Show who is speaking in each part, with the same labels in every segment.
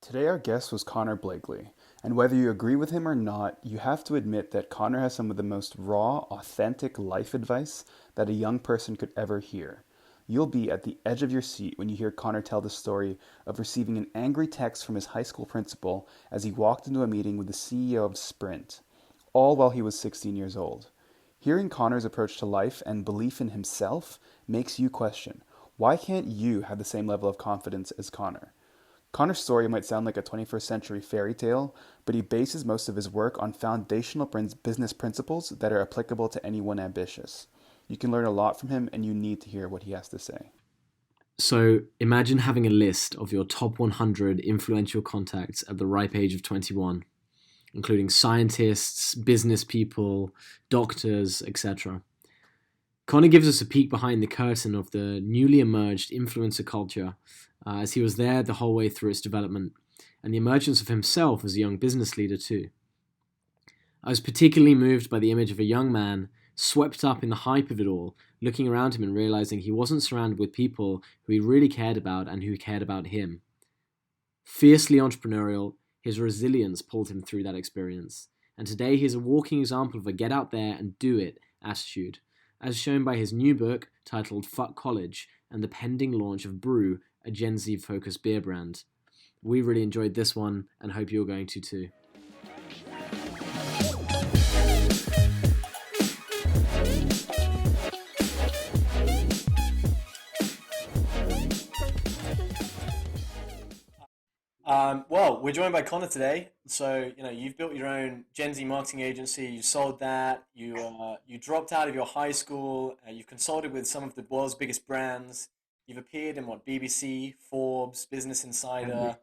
Speaker 1: Today, our guest was Connor Blakley, and whether you agree with him or not, you have to admit that Connor has some of the most raw, authentic life advice that a young person could ever hear. You'll be at the edge of your seat when you hear Connor tell the story of receiving an angry text from his high school principal as he walked into a meeting with the CEO of Sprint, all while he was 16 years old. Hearing Connor's approach to life and belief in himself makes you question, why can't you have the same level of confidence as Connor? Connor's story might sound like a 21st century fairy tale, but he bases most of his work on foundational business principles that are applicable to anyone ambitious. You can learn a lot from him, and you need to hear what he has to say.
Speaker 2: So imagine having a list of your top 100 influential contacts at the ripe age of 21, including scientists, business people, doctors, etc. Connor gives us a peek behind the curtain of the newly emerged influencer culture, as he was there the whole way through its development, and the emergence of himself as a young business leader too. I was particularly moved by the image of a young man swept up in the hype of it all, looking around him and realizing he wasn't surrounded with people who he really cared about and who cared about him. Fiercely entrepreneurial, his resilience pulled him through that experience. And today he is a walking example of a get out there and do it attitude, as shown by his new book titled Fuck College and the pending launch of Brew, a Gen Z focused beer brand. We really enjoyed this one and hope you're going to too.
Speaker 3: Well, we're joined by Connor today. So, you've built your own Gen Z marketing agency. You sold that. You dropped out of your high school. You've consulted with some of the world's biggest brands. You've appeared in BBC, Forbes, Business Insider,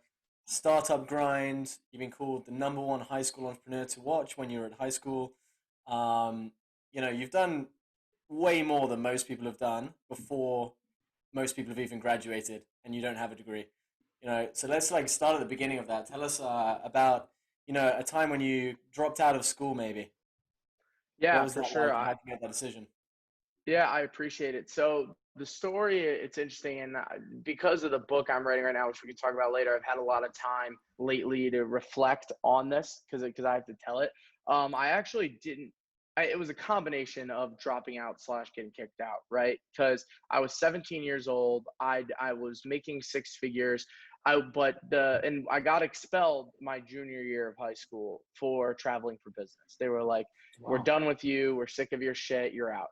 Speaker 3: Startup Grind. You've been called the number one high school entrepreneur to watch when you were at high school. Um, you've done way more than most people have done before most people have even graduated, and you don't have a degree. So let's like start at the beginning of that. Tell us about a time when you dropped out of school, maybe. What
Speaker 4: Yeah,
Speaker 3: was
Speaker 4: for
Speaker 3: that
Speaker 4: sure.
Speaker 3: like, and how did you make that decision?
Speaker 4: Yeah, I appreciate it. So the story, it's interesting, and because of the book I'm writing right now, which we can talk about later, I've had a lot of time lately to reflect on this because I have to tell it. I actually didn't. It was a combination of dropping out slash getting kicked out, right? Because I was 17 years old. I was making six figures. And I got expelled my junior year of high school for traveling for business. They were like, "We're
Speaker 3: Wow.
Speaker 4: done with you. We're sick of your shit. You're out."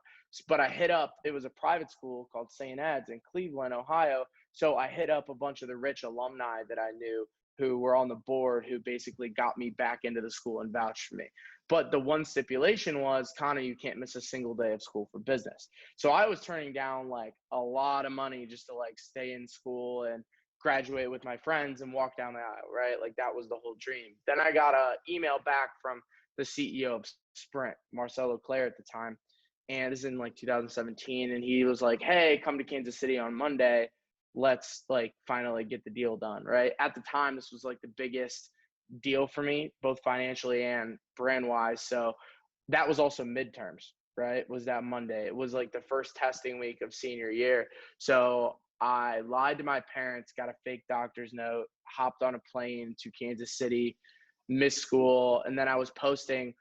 Speaker 4: But I hit up, it was a private school called St. Ed's in Cleveland, Ohio. So I hit up a bunch of the rich alumni that I knew who were on the board who basically got me back into the school and vouched for me. But the one stipulation was, Connor, you can't miss a single day of school for business. So I was turning down like a lot of money just to like stay in school and graduate with my friends and walk down the aisle, right? Like that was the whole dream. Then I got an email back from the CEO of Sprint, Marcelo Claire at the time, and this is in like 2017, and he was like, "Hey, come to Kansas City on Monday. Let's like finally get the deal done." Right at the time, this was like the biggest deal for me, both financially and brand wise. So that was also midterms, right? Was that Monday? It was like the first testing week of senior year. So I lied to my parents, got a fake doctor's note, hopped on a plane to Kansas City, missed school, and then I was posting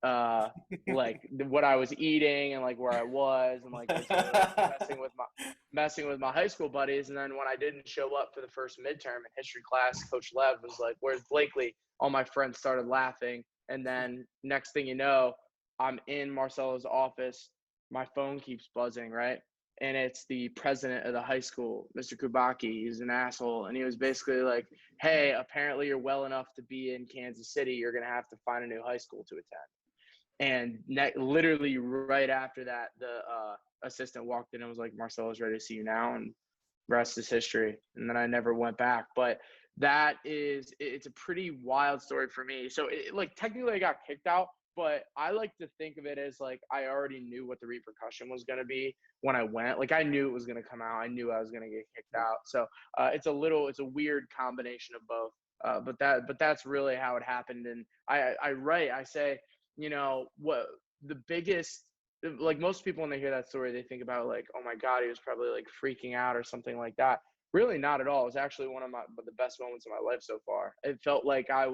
Speaker 4: uh like what I was eating and like where I was and like basically like messing with my high school buddies. And then when I didn't show up for the first midterm in history class, Coach Lev was like, "Where's Blakely?" All my friends started laughing. And then next thing you know, I'm in Marcelo's office. My phone keeps buzzing, right? And it's the president of the high school, Mr. Kubaki. He's an asshole. And he was basically like, "Hey, apparently you're well enough to be in Kansas City. You're going to have to find a new high school to attend." And literally right after that, the assistant walked in and was like, "Marcelo's ready to see you now." And rest is history. And then I never went back. But it's a pretty wild story for me. So like technically I got kicked out, but I like to think of it as like I already knew what the repercussion was going to be when I went. Like I knew it was going to come out. I knew I was going to get kicked out. So it's a weird combination of both. But that's really how it happened. And I say, what the biggest, like most people when they hear that story, they think about like, "Oh my God, he was probably like freaking out or something like that." Really not at all. It was actually one of the best moments of my life so far. It felt like I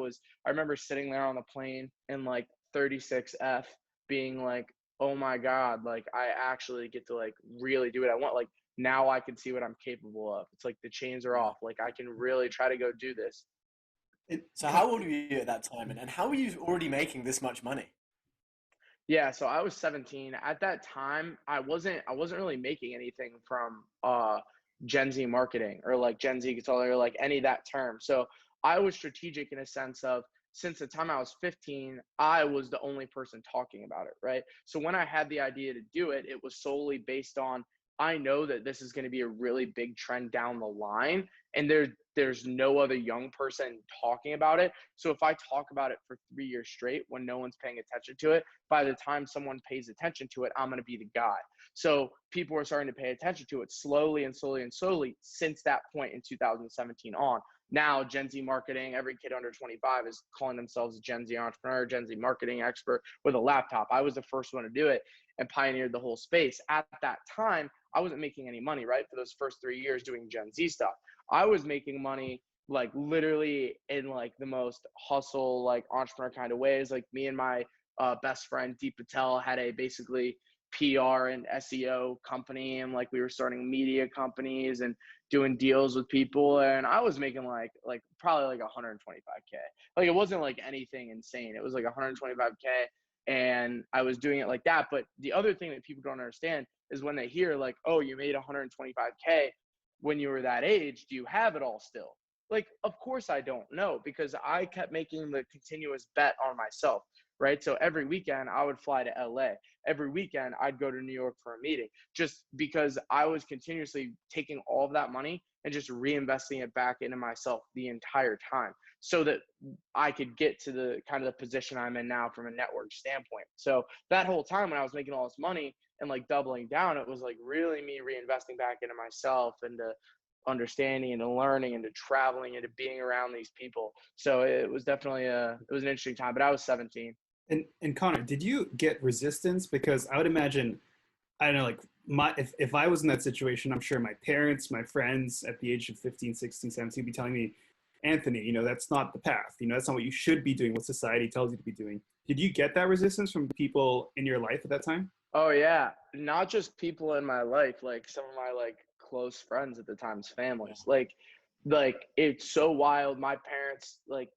Speaker 4: remember sitting there on the plane in like 36F being like, oh my God, like I actually get to like really do what I want. Like now I can see what I'm capable of. It's like the chains are
Speaker 3: Yeah.
Speaker 4: off. Like I can really try to go do this.
Speaker 3: So how old were you at that time, and how were you already making this much money?
Speaker 4: Yeah, so I was 17. At that time, I wasn't really making anything from Gen Z marketing or like Gen Z consulting or like any of that term. So I was strategic in a sense of since the time I was 15, I was the only person talking about it, right? So when I had the idea to do it, it was solely based on I know that this is going to be a really big trend down the line and there's no other young person talking about it. So if I talk about it for 3 years straight when no one's paying attention to it, by the time someone pays attention to it, I'm going to be the guy. So people are starting to pay attention to it slowly and slowly and slowly since that point in 2017 on. Now, Gen Z marketing, every kid under 25 is calling themselves a Gen Z entrepreneur, Gen Z marketing expert with a laptop. I was the first one to do it and pioneered the whole space. At that time, I wasn't making any money, right? For those first 3 years doing Gen Z stuff. I was making money like literally in like the most hustle, like entrepreneur kind of ways. Like me and my best friend Deep Patel had a basically PR and SEO company, and like we were starting media companies and doing deals with people, and I was making like probably like 125K. Like it wasn't like anything insane. It was like 125K, and I was doing it like that. But the other thing that people don't understand is when they hear like, oh, you made 125K when you were that age, do you have it all still? Like, of course I don't know, because I kept making the continuous bet on myself, right? So every weekend I would fly to LA. Every weekend I'd go to New York for a meeting, just because I was continuously taking all of that money and just reinvesting it back into myself the entire time so that I could get to the kind of the position I'm in now from a network standpoint. So that whole time when I was making all this money and like doubling down, it was like really me reinvesting back into myself and to understanding and to learning and to traveling and to being around these people. So it was definitely it was an interesting time, but I was 17.
Speaker 1: And Connor, did you get resistance? Because I would imagine, I don't know, like if I was in that situation, I'm sure my parents, my friends at the age of 15, 16, 17 would be telling me, Anthony, that's not the path. That's not what you should be doing, what society tells you to be doing. Did you get that resistance from people in your life at that time?
Speaker 4: Oh yeah, not just people in my life, like some of my like close friends at the time's
Speaker 3: Yeah.
Speaker 4: families. Like it's so wild. My parents, like,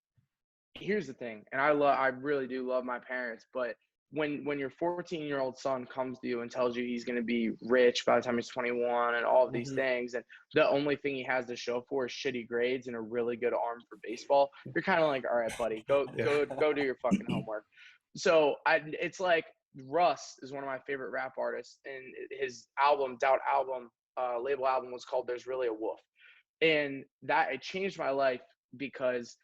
Speaker 4: here's the thing, and I really do love my parents, but when your 14-year-old son comes to you and tells you he's going to be rich by the time he's 21 and all of these
Speaker 3: Hmm.
Speaker 4: things, and the only thing he has to show for is shitty grades and a really good arm for baseball, you're kind of like, all right, buddy, go
Speaker 1: Yeah.
Speaker 4: go do your fucking homework. So it's like Russ is one of my favorite rap artists, and his album, Doubt album, label album was called There's Really a Wolf. And that it changed my life because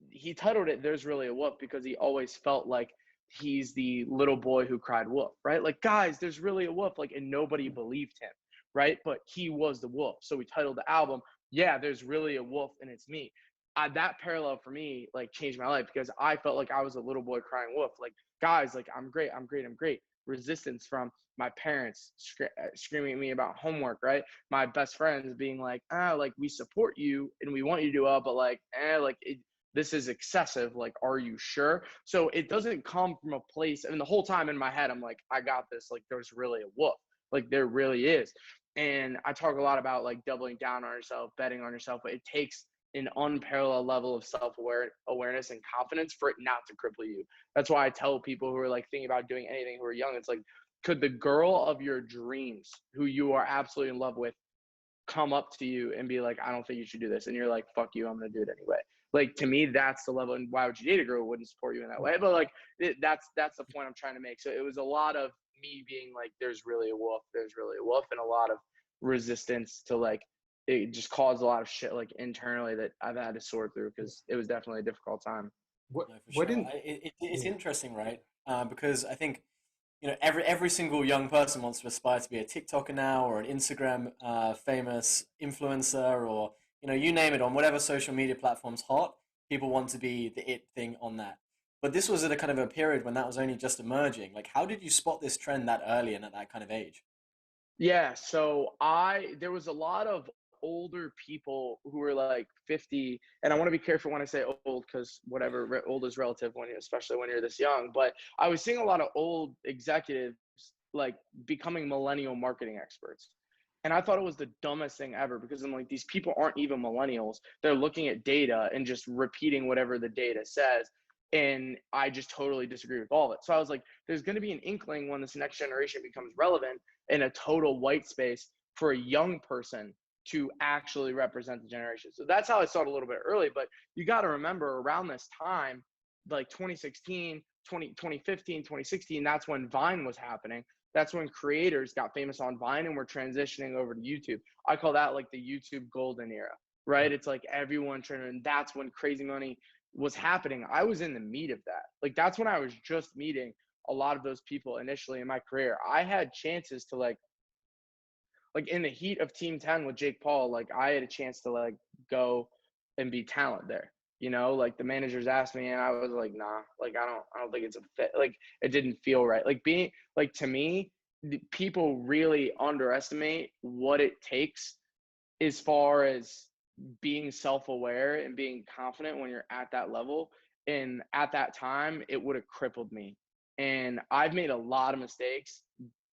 Speaker 4: he titled it There's Really a Wolf because he always felt like he's the little boy who cried wolf, right? Like, guys, there's really a wolf, like, and nobody believed him, right? But he was the wolf. So we titled the album, yeah, there's really a wolf and it's me. That parallel for me like changed my life because I felt like I was a little boy crying wolf. Like, guys, like, I'm great, I'm great, I'm great. Resistance from my parents screaming at me about homework, right? My best friends being like, like, we support you and we want you to do well, but like, this is excessive. Like, are you sure? So it doesn't come from a place. And the whole time in my head, I'm like, I got this. Like, there's really a wolf. Like, there really is. And I talk a lot about like doubling down on yourself, betting on yourself, but it takes an unparalleled level of self-awareness and confidence for it not to cripple you. That's why I tell people who are like thinking about doing anything who are young, it's like, could the girl of your dreams who you are absolutely in love with come up to you and be like, I don't think you should do this, and you're like, fuck you, I'm gonna do it anyway? Like, to me, that's the level. And why would you date a girl who wouldn't support you in that way? But like, that's the point I'm trying to make. So it was a lot of me being like, there's really a wolf, and a lot of resistance to like, it just caused a lot of shit like internally that I've had to sort through because it was definitely a difficult time.
Speaker 1: What
Speaker 3: No, for
Speaker 1: what
Speaker 3: sure.
Speaker 1: didn't
Speaker 3: It's
Speaker 1: yeah.
Speaker 3: interesting, right? Because I think every single young person wants to aspire to be a TikToker now, or an Instagram famous influencer, or you name it, on whatever social media platform's hot. People want to be the it thing on that. But this was at a kind of a period when that was only just emerging. Like, how did you spot this trend that early and at that kind of age?
Speaker 4: Yeah, so there was a lot of older people who were like 50, and I want to be careful when I say old, because whatever, old is relative when you, especially when you're this young. But I was seeing a lot of old executives like becoming millennial marketing experts. And I thought it was the dumbest thing ever, because I'm like, these people aren't even millennials. They're looking at data and just repeating whatever the data says. And I just totally disagree with all of it. So I was like, there's going to be an inkling when this next generation becomes relevant in a total white space for a young person to actually represent the generation. So that's how I saw it a little bit early. But you got to remember, around this time, like 2016, 2015, 2016, that's when Vine was happening. That's when creators got famous on Vine and were transitioning over to YouTube. I call that like the YouTube golden era, right? It's like everyone trying, and that's when crazy money was happening. I was in the meat of that. Like, that's when I was just meeting a lot of those people initially in my career. I had chances to like in the heat of Team 10 with Jake Paul, like I had a chance to like go and be talent there. You know, like the managers asked me and I was like, nah, like I don't think it's a fit. Like it didn't feel right. Like being like, to me, people really underestimate what it takes as far as being self-aware and being confident when you're at that level. And at that time, it would have crippled me. And I've made a lot of mistakes,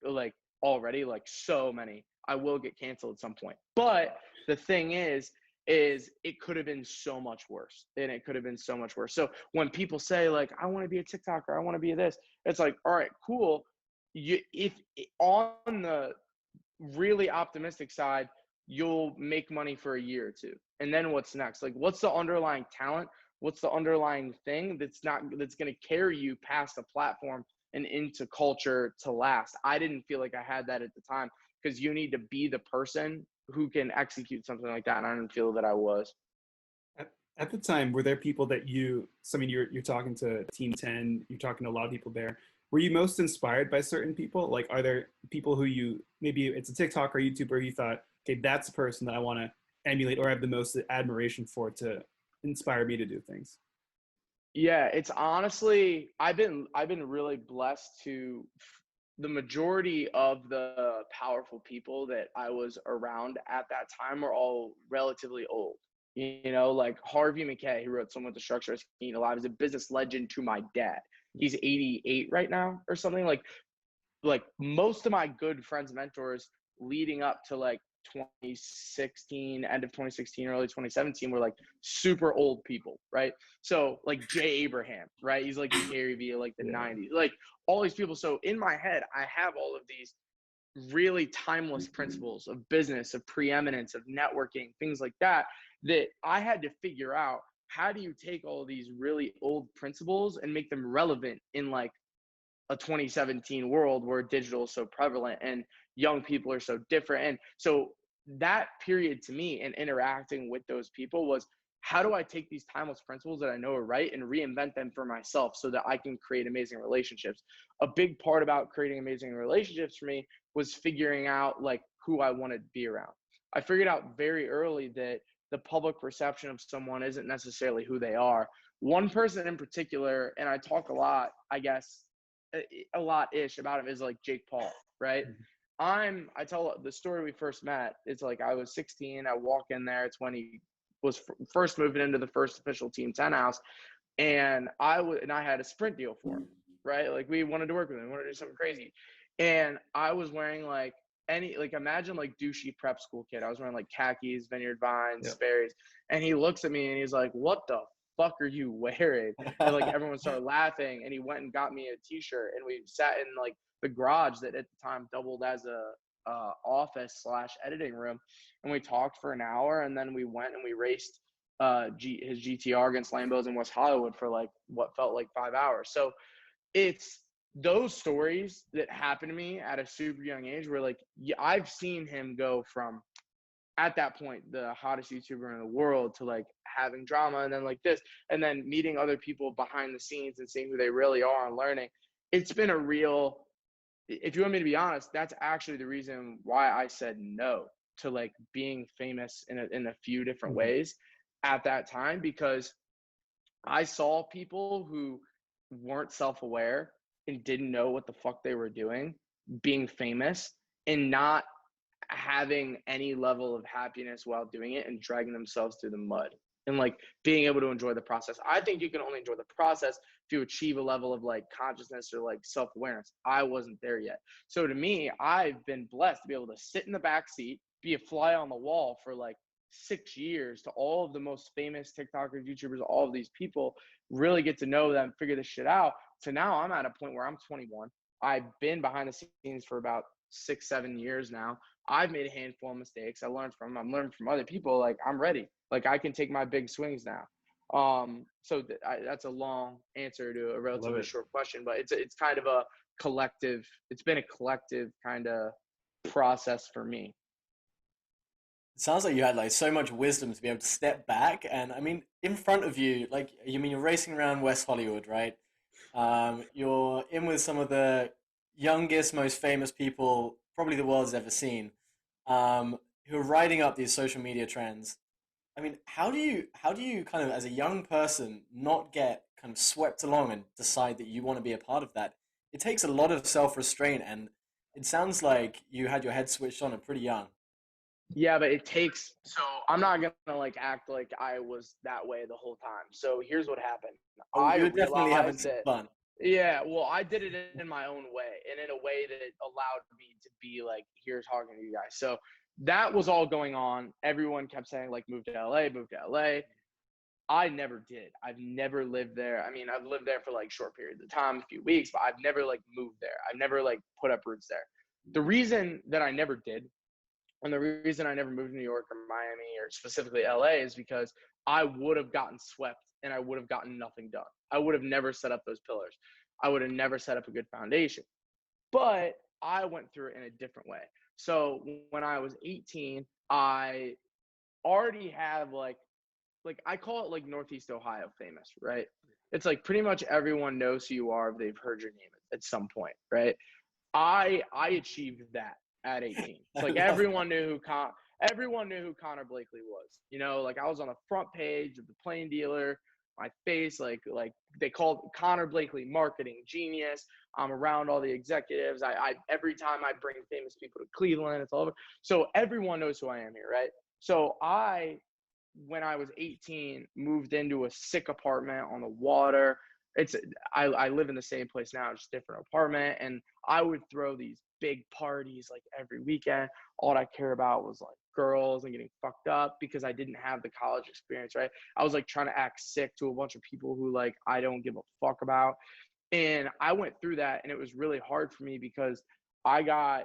Speaker 4: like already, like so many. I will get canceled at some point. But the thing is it could have been so much worse. And it could have been so much worse. So when people say like, I want to be a TikToker, I want to be this, it's like, all right, cool. If on the really optimistic side, you'll make money for a year or two. And then what's next? Like, what's the underlying talent? What's the underlying thing that's going to carry you past a platform and into culture to last? I didn't feel like I had that at the time, because you need to be the person who can execute something like that. And I didn't feel that I was.
Speaker 1: At the time, were there people that so I mean, you're talking to Team 10, you're talking to a lot of people there. Were you most inspired by certain people? Like, are there people who maybe it's a TikTok or YouTuber you thought, okay, that's the person that I want to emulate or have the most admiration for to inspire me to do things?
Speaker 4: Yeah, it's honestly, I've been really blessed to the majority of the powerful people that I was around at that time are all relatively old. You know, like Harvey McKay, who wrote Someone with the Structure is King Alive, is a business legend to my dad. He's 88 right now or something. Like most of my good friends, mentors leading up to like 2016, end of 2016, early 2017 were like super old people, right? So like Jay Abraham, right? He's like the Gary Vee, like the 90s, like all these people. So in my head, I have all of these really timeless principles of business, of preeminence, of networking, things like that, that I had to figure out, how do you take all of these really old principles and make them relevant in like a 2017 world where digital is so prevalent and young people are so different. And so that period to me and interacting with those people was, how do I take these timeless principles that I know are right and reinvent them for myself so that I can create amazing relationships? A big part about creating amazing relationships for me was figuring out like who I wanted to be around. I figured out very early that the public perception of someone isn't necessarily who they are. One person in particular, and I talk a lot, I guess, a lot-ish about him, is like Jake Paul, right? I tell the story we first met. It's like I was 16. I walk in there. It's when he was first moving into the first official Team 10 house. And I had a Sprint deal for him, right? Like we wanted to work with him. We wanted to do something crazy. And I was wearing like imagine like douchey prep school kid. I was wearing like khakis, Vineyard Vines, Sperry's. And he looks at me and he's like, what the fuck are you wearing? And like everyone started laughing, and he went and got me a t-shirt, and we sat in like the garage that at the time doubled as a office / editing room, and we talked for an hour, and then we went and we raced his GTR against Lambos in West Hollywood for like what felt like 5 hours. So it's those stories that happened to me at a super young age where like I've seen him go from, at that point, the hottest YouTuber in the world to like having drama, and then like this, and then meeting other people behind the scenes and seeing who they really are and learning. It's been a real, if you want me to be honest, that's actually the reason why I said no to like being famous in a few different ways at that time, because I saw people who weren't self-aware and didn't know what the fuck they were doing being famous and not having any level of happiness while doing it and dragging themselves through the mud and like being able to enjoy the process. I think you can only enjoy the process if you achieve a level of like consciousness or like self-awareness. I wasn't there yet. So to me, I've been blessed to be able to sit in the back seat, be a fly on the wall for like 6 years to all of the most famous TikTokers, YouTubers, all of these people, really get to know them, figure this shit out. So now I'm at a point where I'm 21. I've been behind the scenes for about 6, 7 years now. I've made a handful of mistakes. I'm learning from other people. Like I'm ready. Like I can take my big swings now. So that's a long answer to a relatively short question, but it's kind of a collective. It's been a collective kind of process for me.
Speaker 3: It sounds like you had like so much wisdom to be able to step back, and I mean, in front of you, like you mean you're racing around West Hollywood, right? You're in with some of the youngest, most famous people probably the world's ever seen, who are riding up these social media trends. I mean, how do you kind of as a young person not get kind of swept along and decide that you want to be a part of that? It takes a lot of self-restraint, and it sounds like you had your head switched on and pretty young.
Speaker 4: Yeah, but it takes, so I'm not gonna like act like I was that way the whole time. So here's what happened.
Speaker 3: Oh,
Speaker 4: I
Speaker 3: you're definitely having
Speaker 4: realized
Speaker 3: some
Speaker 4: that,
Speaker 3: fun.
Speaker 4: yeah, well, I did it in my own way and in a way that allowed me to be like here talking to you guys. So that was all going on. Everyone kept saying like move to LA, move to LA. I never did. I've never lived there. I mean, I've lived there for like short periods of time, a few weeks, but I've never like moved there. I've never like put up roots there. The reason that I never did, and the reason I never moved to New York or Miami or specifically LA, is because I would have gotten swept and I would have gotten nothing done. I would have never set up those pillars. I would have never set up a good foundation. But I went through it in a different way. So when I was 18, I already had like I call it like Northeast Ohio famous, right? It's like pretty much everyone knows who you are if they've heard your name at some point, right? I achieved that at 18. It's
Speaker 3: I
Speaker 4: like
Speaker 3: love that.
Speaker 4: everyone knew who Connor Blakely was. You know, like I was on the front page of the Plain Dealer. My face, like they called Connor Blakely marketing genius. I'm around all the executives. I every time I bring famous people to Cleveland, it's all over. So everyone knows who I am here, right? So when I was 18, moved into a sick apartment on the water. It's I live in the same place now, just different apartment, and I would throw these big parties like every weekend. All I care about was like girls and getting fucked up because I didn't have the college experience, right? I was like trying to act sick to a bunch of people who like I don't give a fuck about. And I went through that and it was really hard for me because I got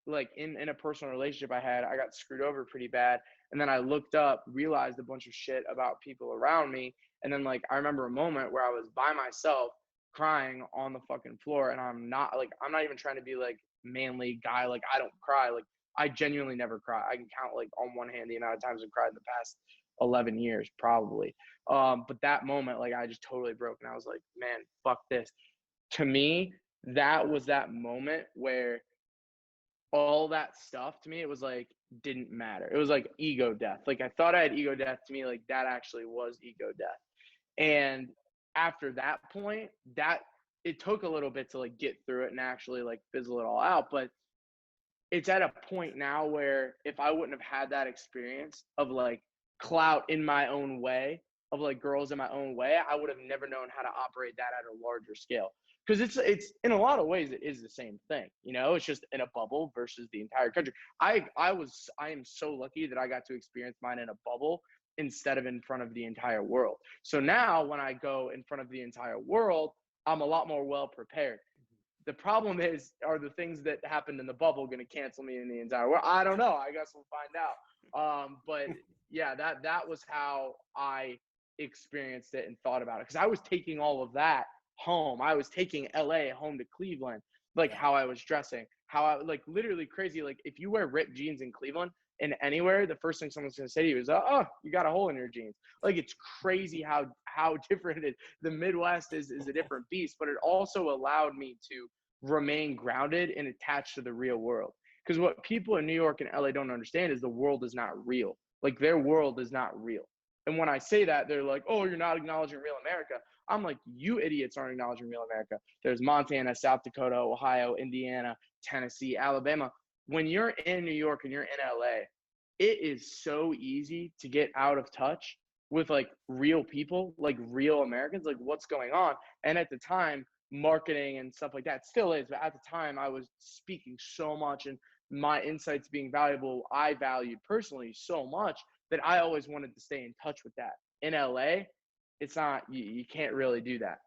Speaker 4: like in a personal relationship I got screwed over pretty bad. And then I looked up, realized a bunch of shit about people around me. And then like I remember a moment where I was by myself crying on the fucking floor. And I'm not even trying to be like manly guy. Like I don't cry. Like I genuinely never cry. I can count like on one hand the amount of times I've cried in the past 11 years, probably. But that moment, like I just totally broke and I was like, man, fuck this. To me, that was that moment where all that stuff to me, it was like didn't matter. It was like ego death. Like I thought I had ego death. To me, like that actually was ego death. And after that point, that it took a little bit to like get through it and actually like fizzle it all out. But it's at a point now where if I wouldn't have had that experience of like clout in my own way, of like girls in my own way, I would have never known how to operate that at a larger scale. Because it's in a lot of ways it is the same thing, you know. It's just in a bubble versus the entire country. I am so lucky that I got to experience mine in a bubble instead of in front of the entire world. So now when I go in front of the entire world, I'm a lot more well prepared. The problem is, are the things that happened in the bubble going to cancel me in the entire world? I don't know. I guess we'll find out. But yeah, that was how I experienced it and thought about it. Because I was taking all of that home. I was taking LA home to Cleveland, like
Speaker 3: Yeah.
Speaker 4: how I was dressing, how I like literally crazy. Like if you wear ripped jeans in Cleveland and anywhere, the first thing someone's going to say to you is, "Oh, you got a hole in your jeans." Like it's crazy how different it is. The Midwest is a different beast, but it also allowed me to remain grounded and attached to the real world. Because what people in New York and LA don't understand is the world is not real. Like their world is not real. And when I say that, they're like, "Oh, you're not acknowledging real America." I'm like, "You idiots aren't acknowledging real America." There's Montana, South Dakota, Ohio, Indiana, Tennessee, Alabama. when you're in New York and you're in LA, it is so easy to get out of touch with like real people, like real Americans, like what's going on. And at the time, marketing and stuff like that still is, but at the time I was speaking so much and my insights being valuable, I valued personally so much that I always wanted to stay in touch with that. In LA, it's not, you can't really do that.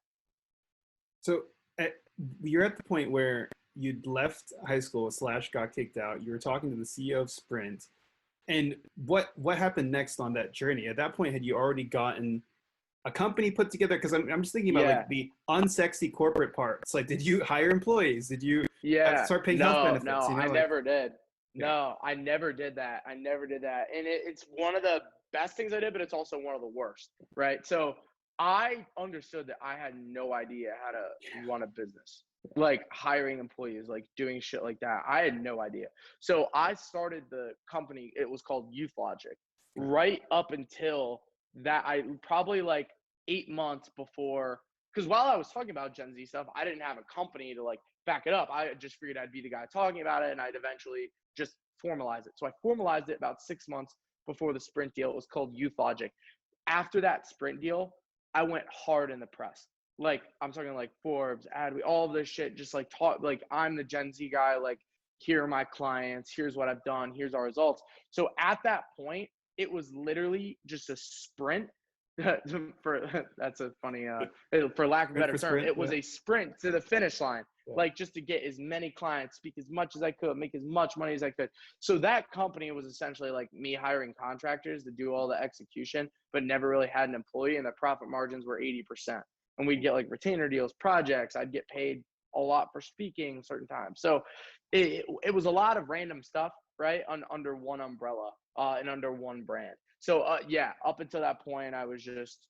Speaker 1: So you're at the point where you'd left high school / got kicked out. You were talking to the CEO of Sprint. And what happened next on that journey? At that point, had you already gotten a company put together? Because I'm just thinking about like the unsexy corporate parts. Like, did you hire employees? Did you start paying health benefits?
Speaker 4: No,
Speaker 1: You know,
Speaker 4: I
Speaker 1: like,
Speaker 4: never did.
Speaker 1: Yeah.
Speaker 4: No, I never did that. I never did that. And it's one of the best things I did, but it's also one of the worst, right? So I understood that I had no idea how to run a business, like hiring employees, like doing shit like that. I had no idea. So I started the company. It was called Youth Logic. Right up until that, I probably like 8 months before, because while I was talking about Gen Z stuff, I didn't have a company to like back it up. I just figured I'd be the guy talking about it and I'd eventually just formalize it. So I formalized it about 6 months before the Sprint deal. It was called Youth Logic. After that Sprint deal, I went hard in the press. Like I'm talking like Forbes, Adweek, all of this shit, just like talk, like I'm the Gen Z guy, like here are my clients, here's what I've done, here's our results. So at that point, it was literally just a sprint. That's a funny for lack of a better term,
Speaker 1: sprint,
Speaker 4: it was a sprint to the finish line.
Speaker 1: Yeah.
Speaker 4: Like just to get as many clients, speak as much as I could, make as much money as I could. So that company was essentially like me hiring contractors to do all the execution, but never really had an employee, and the profit margins were 80%. And we'd get like retainer deals, projects. I'd get paid a lot for speaking certain times. So it was a lot of random stuff, right? Under one umbrella and under one brand. So yeah, up until that point, I was just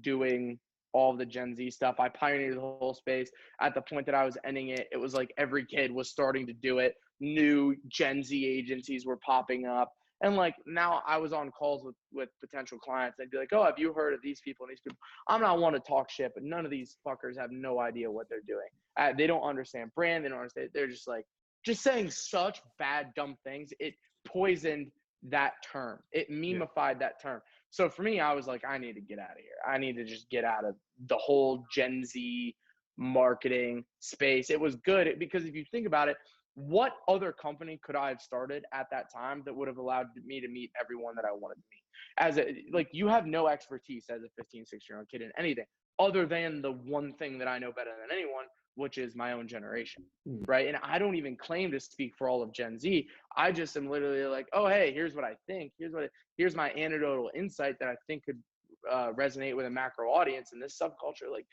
Speaker 4: doing all of the Gen Z stuff. I pioneered the whole space. At the point that I was ending it, it was like every kid was starting to do it. New Gen Z agencies were popping up. And like now I was on calls with potential clients. They'd be like, oh, have you heard of these people and these people? I'm not one to talk shit, but none of these fuckers have no idea what they're doing. They don't understand brand. They don't understand. They're just like, just saying such bad, dumb things. It poisoned that term. It memeified that term. So for me, I was like, I need to get out of here. I need to just get out of the whole Gen Z marketing space. It was good because if you think about it, what other company could I have started at that time that would have allowed me to meet everyone that I wanted to meet? Like you have no expertise as a 15, 16-year-old kid in anything other than the one thing that I know better than anyone, which is my own generation, right? And I don't even claim to speak for all of Gen Z. I just am literally like, oh, hey, here's what I think. Here's my anecdotal insight that I think could resonate with a macro audience in this subculture. Like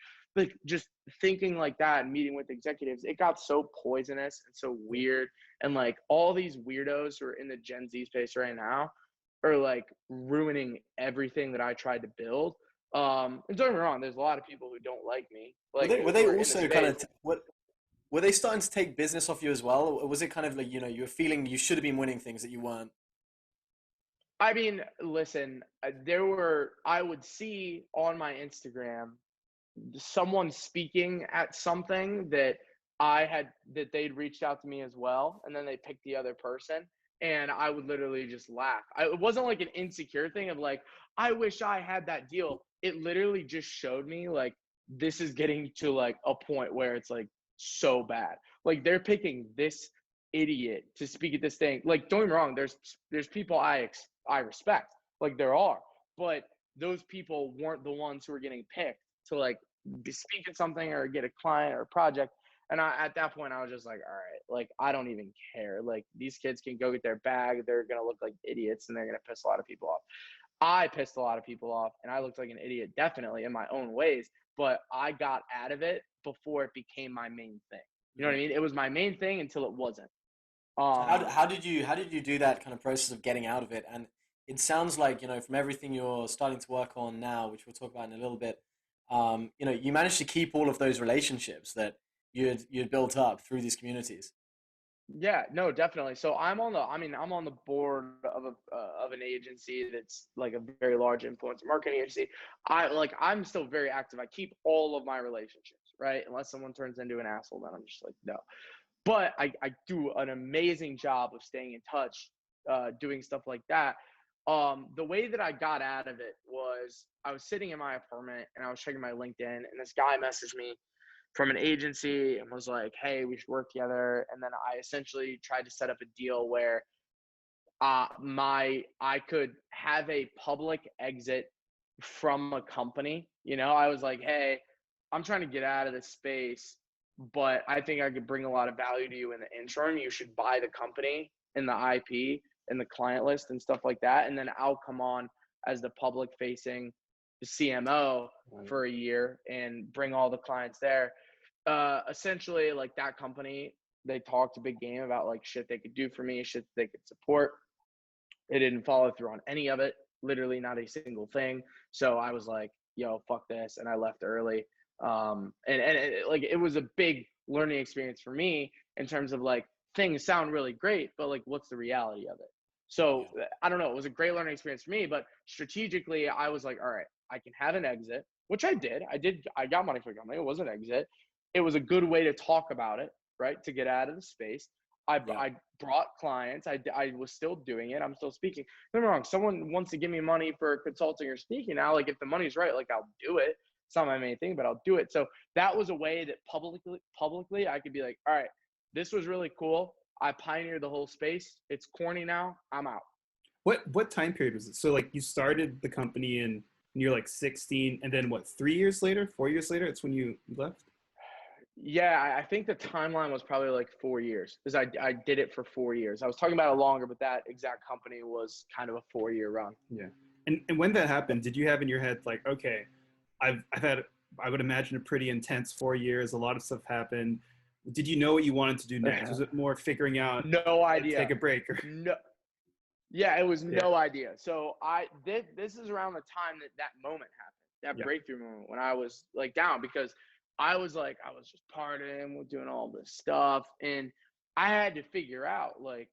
Speaker 4: just thinking like that and meeting with executives, it got so poisonous and so weird. And like all these weirdos who are in the Gen Z space right now are like ruining everything that I tried to build. And don't get me wrong, there's a lot of people who don't like me. Like
Speaker 3: were they also kind of were they starting to take business off you as well, or was it kind of like you were feeling you should have been winning things that you weren't?
Speaker 4: I mean, listen, I would see on my Instagram someone speaking at something that they'd reached out to me as well, and then they picked the other person, and I would literally just laugh. It wasn't like an insecure thing of like, I wish I had that deal. It literally just showed me like this is getting to like a point where it's like so bad. Like they're picking this idiot to speak at this thing. Like don't get me wrong, there's people I respect, like there are, but those people weren't the ones who were getting picked to like speak at something or get a client or a project. And at that point, I was just like, all right, like, I don't even care. Like, these kids can go get their bag. They're going to look like idiots and they're going to piss a lot of people off. I pissed a lot of people off and I looked like an idiot, definitely in my own ways, but I got out of it before it became my main thing. You know what I mean? It was my main thing until it wasn't.
Speaker 3: How did you do that kind of process of getting out of it? And it sounds like, from everything you're starting to work on now, which we'll talk about in a little bit, you managed to keep all of those relationships that you'd built up through these communities.
Speaker 4: Yeah, no, definitely. So I'm on the board of an agency that's like a very large influencer marketing agency. I'm still very active. I keep all of my relationships, right? Unless someone turns into an asshole, then I'm just like, no. but I do an amazing job of staying in touch, doing stuff like that. The way that I got out of it was I was sitting in my apartment and I was checking my LinkedIn, and this guy messaged me from an agency and was like, "Hey, we should work together." And then I essentially tried to set up a deal where I could have a public exit from a company. You know, I was like, "Hey, I'm trying to get out of this space, but I think I could bring a lot of value to you in the interim. You should buy the company and the IP and the client list and stuff like that. And then I'll come on as the public facing CMO for a year and bring all the clients there." Essentially, like, that company, they talked a big game about like shit they could do for me, shit they could support. It didn't follow through on any of it, literally not a single thing. So I was like, yo, fuck this. And I left early. Like, it was a big learning experience for me in terms of like, things sound really great, but like, what's the reality of it? So I don't know. It was a great learning experience for me, but strategically I was like, all right, I can have an exit, which I did. I got money for the company. It was an exit. It was a good way to talk about it, right? To get out of the space. I brought clients. I was still doing it. I'm still speaking. Don't get me wrong. Someone wants to give me money for consulting or speaking now. Like, if the money's right, like, I'll do it. It's not my main thing, but I'll do it. So that was a way that publicly I could be like, all right, this was really cool. I pioneered the whole space. It's corny now. I'm out.
Speaker 1: What time period was it? So like you started the company and you're like 16, and then what, 3 years later, 4 years later, it's when you left?
Speaker 4: Yeah, I think the timeline was probably like 4 years, because I did it for 4 years. I was talking about it longer, but that exact company was kind of a 4-year run.
Speaker 1: Yeah. And when that happened, did you have in your head like, okay, I've had, I would imagine, a pretty intense 4 years. A lot of stuff happened. Did you know what you wanted to do next? Was it more figuring out,
Speaker 4: no idea,
Speaker 1: take a break? Or...
Speaker 4: No. Yeah, it was no idea. So this is around the time that moment happened, that breakthrough moment, when I was like down, because I was just partying, doing all this stuff, and I had to figure out, like,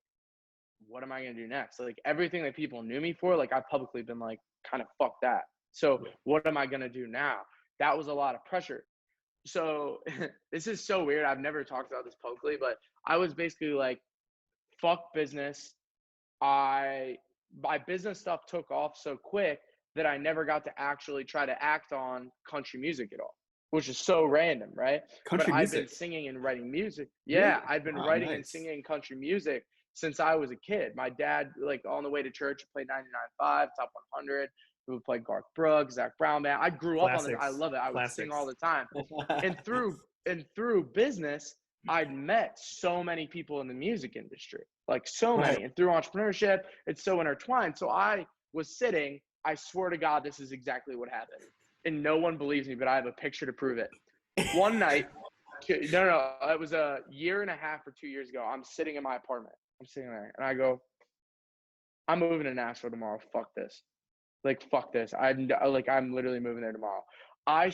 Speaker 4: what am I going to do next? Like, everything that people knew me for, like, I've publicly been like, kind of fuck that. So what am I going to do now? That was a lot of pressure. So this is so weird. I've never talked about this publicly, but I was basically like, fuck business. My business stuff took off so quick that I never got to actually try to act on country music at all, which is so random, right?
Speaker 1: Country
Speaker 4: but
Speaker 1: music.
Speaker 4: I've been singing and writing music. Yeah,
Speaker 1: Really?
Speaker 4: I've been writing and singing country music since I was a kid. My dad, like, on the way to church, played 99.5, Top 100. We would play Garth Brooks, Zach Brown Band. I grew up on this. I love it. I would sing all the time. And through business, I'd met so many people in the music industry, like so many. And through entrepreneurship, it's so intertwined. So I was sitting, I swear to God, this is exactly what happened. And no one believes me, but I have a picture to prove it. One night, no, it was a year and a half or 2 years ago. I'm sitting in my apartment. I'm sitting there and I go, I'm moving to Nashville tomorrow. Fuck this. Like, fuck this. I'm literally moving there tomorrow. I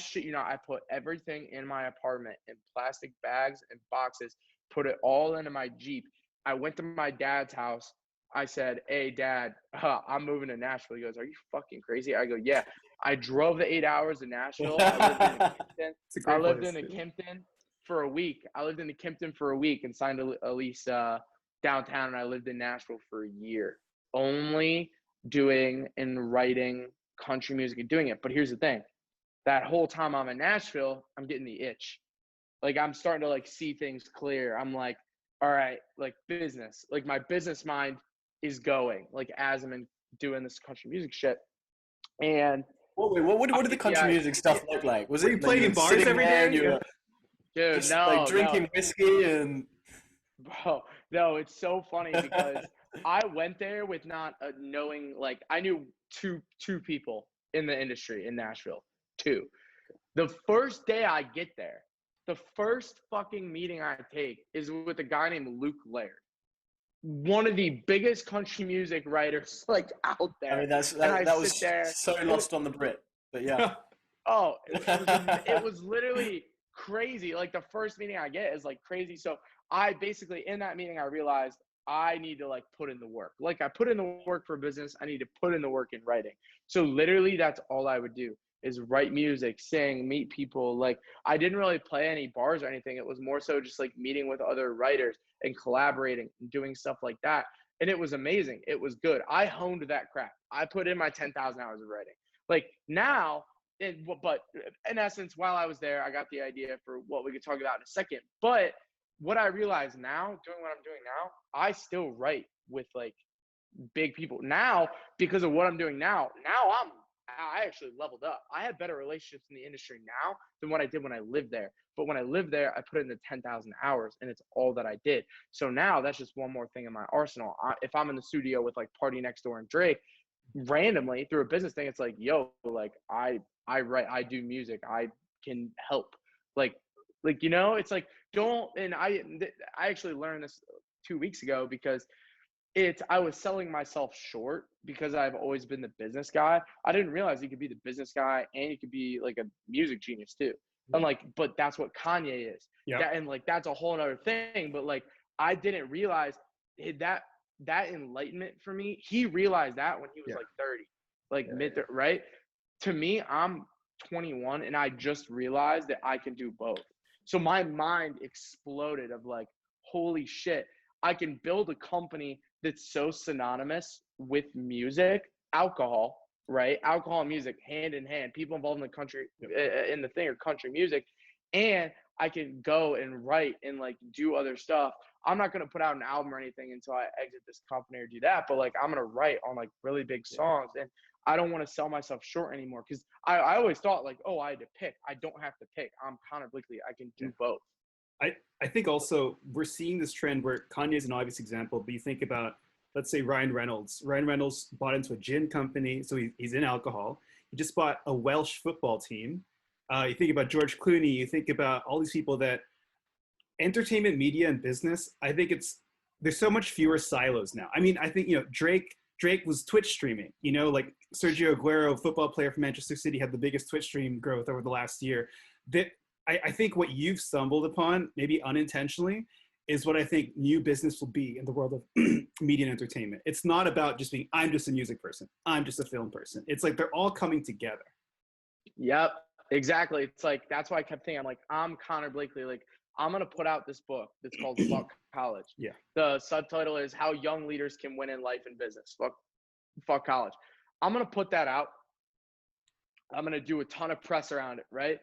Speaker 4: put everything in my apartment in plastic bags and boxes, put it all into my Jeep. I went to my dad's house. I said, hey, Dad, I'm moving to Nashville. He goes, are you fucking crazy? I go, yeah. I drove the 8 hours to Nashville. I lived in Kimpton for a week. And signed a lease downtown, and I lived in Nashville for a year, only doing and writing country music and doing it. But here's the thing. That whole time I'm in Nashville, I'm getting the itch. Like, I'm starting to like see things clear. I'm like, all right, like, business, like, my business mind is going, like, as I'm doing this country music shit. And
Speaker 3: what did the country music stuff look like? Was
Speaker 1: it you playing in bars every day?
Speaker 3: Dude, just, like, drinking whiskey and...
Speaker 4: Bro, no, it's so funny because I went there with not knowing, like, I knew two people in the industry in Nashville. 2. The first day I get there, the first fucking meeting I take is with a guy named Luke Laird, one of the biggest country music writers, like, out there.
Speaker 3: I mean, that was so lost on the Brit, but yeah.
Speaker 4: Oh, it was literally crazy. Like, the first meeting I get is like crazy. So I basically, in that meeting, I realized I need to, like, put in the work. Like, I put in the work for business. I need to put in the work in writing. So literally, that's all I would do is write music, sing, meet people. Like, I didn't really play any bars or anything. It was more so just like meeting with other writers and collaborating and doing stuff like that. And it was amazing. It was good. I honed that craft. I put in my 10,000 hours of writing. Like now, but in essence, while I was there, I got the idea for what we could talk about in a second. But what I realize now, doing what I'm doing now, I still write with like big people now because of what I'm doing now. I actually leveled up. I have better relationships in the industry now than what I did when I lived there. But when I lived there, I put in the 10,000 hours and it's all that I did. So now that's just one more thing in my arsenal. If I'm in the studio with like Party Next Door and Drake, randomly through a business thing, it's like, yo, like I write, I do music, I can help. Like, you know, it's like, don't, and I actually learned this 2 weeks ago because I was selling myself short because I've always been the business guy. I didn't realize you could be the business guy and you could be like a music genius too. And like, but that's what Kanye is.
Speaker 5: Yeah.
Speaker 4: And like, that's a whole other thing. But like, I didn't realize that enlightenment for me. He realized that when he was like 30, like right? To me, I'm 21 and I just realized that I can do both. So my mind exploded of like, holy shit, I can build a company that's so synonymous with music, alcohol, right? Alcohol and music hand in hand. People involved in the country, in the thing, or country music, and I can go and write and like do other stuff. I'm not gonna put out an album or anything until I exit this company or do that. But like, I'm gonna write on like really big songs, and I don't want to sell myself short anymore because I always thought like, oh, I had to pick. I don't have to pick. I'm Connor Blakley. I can do both.
Speaker 5: I think also we're seeing this trend where Kanye is an obvious example, but you think about, let's say, Ryan Reynolds. Ryan Reynolds bought into a gin company, so he's in alcohol. He just bought a Welsh football team. You think about George Clooney, you think about all these people that entertainment, media, and business, I think there's so much fewer silos now. I mean, I think, you know, Drake was Twitch streaming, you know, like Sergio Aguero, football player from Manchester City, had the biggest Twitch stream growth over the last year. That I think what you've stumbled upon, maybe unintentionally, is what I think new business will be in the world of media and entertainment. It's not about just being, I'm just a music person, I'm just a film person. It's like they're all coming together.
Speaker 4: Yep, exactly. It's like, that's why I kept thinking, I'm like, I'm Connor Blakley. Like, I'm going to put out this book that's called Fuck College.
Speaker 5: Yeah.
Speaker 4: The subtitle is How Young Leaders Can Win in Life and Business. Fuck College. I'm going to put that out. I'm going to do a ton of press around it, right?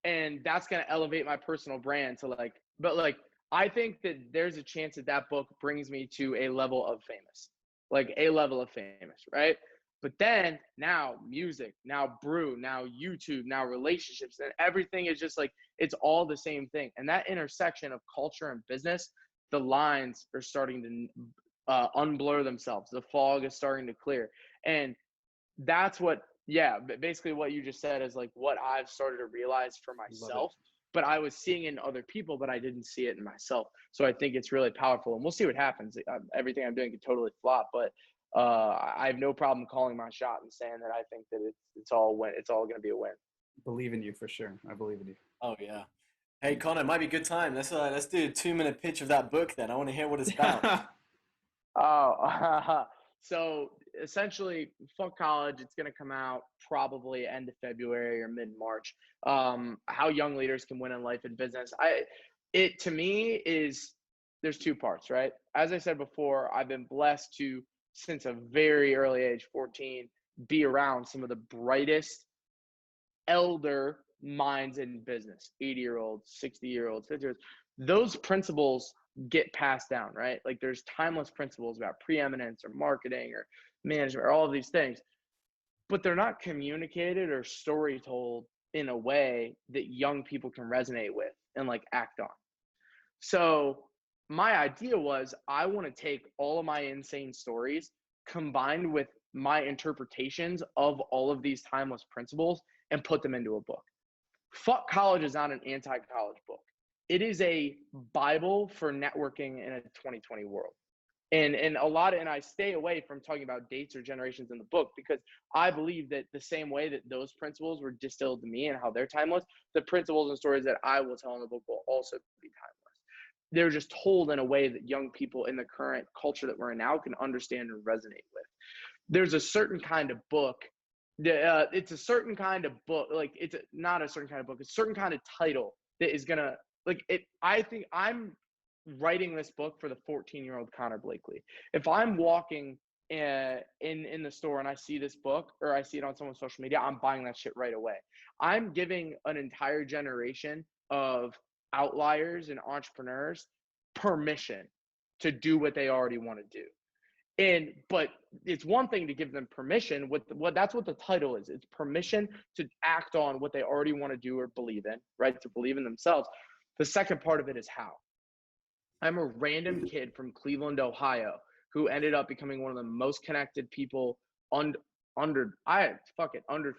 Speaker 4: And that's going to elevate my personal brand to like, but like, I think that there's a chance that that book brings me to a level of famous, right? But then now music, now brew, now YouTube, now relationships, and everything is just like, it's all the same thing. And that intersection of culture and business, the lines are starting to unblur themselves. The fog is starting to clear. And that's what, basically what you just said is like what I've started to realize for myself. But I was seeing it in other people, but I didn't see it in myself. So I think it's really powerful, and we'll see what happens. Everything I'm doing could totally flop, but I have no problem calling my shot and saying that I think that it's all going to be a win.
Speaker 5: Believe in you for sure. I believe in you.
Speaker 3: Oh yeah. Hey Connor, it might be a good time. Let's do a 2-minute pitch of that book then. I want to hear what it's about.
Speaker 4: So essentially, Fuck College, it's going to come out probably end of February or mid-March. How young leaders can win in life and business. To me is, there's two parts, right? As I said before, I've been blessed to, since a very early age, 14, be around some of the brightest elder minds in business, 80-year-olds, 60-year-olds, 50-year-olds. Those principles get passed down, right? Like there's timeless principles about preeminence or marketing or management or all of these things, but they're not communicated or story told in a way that young people can resonate with and like act on. So my idea was, I want to take all of my insane stories combined with my interpretations of all of these timeless principles and put them into a book. Fuck College is not an anti-college book. It is a Bible for networking in a 2020 world. And I stay away from talking about dates or generations in the book, because I believe that the same way that those principles were distilled to me and how they're timeless, the principles and stories that I will tell in the book will also be timeless. They're just told in a way that young people in the current culture that we're in now can understand and resonate with. There's a certain kind of book It's a certain kind of book. Like not a certain kind of book. It's a certain kind of title that is gonna like it. I think I'm writing this book for the 14-year-old Connor Blakely. If I'm walking in the store and I see this book or I see it on someone's social media, I'm buying that shit right away. I'm giving an entire generation of outliers and entrepreneurs permission to do what they already want to do. But it's one thing to give them permission. What that's what the title is. It's permission to act on what they already want to do or believe in, right? To believe in themselves. The second part of it is how. I'm a random kid from Cleveland, Ohio, who ended up becoming one of the most connected people under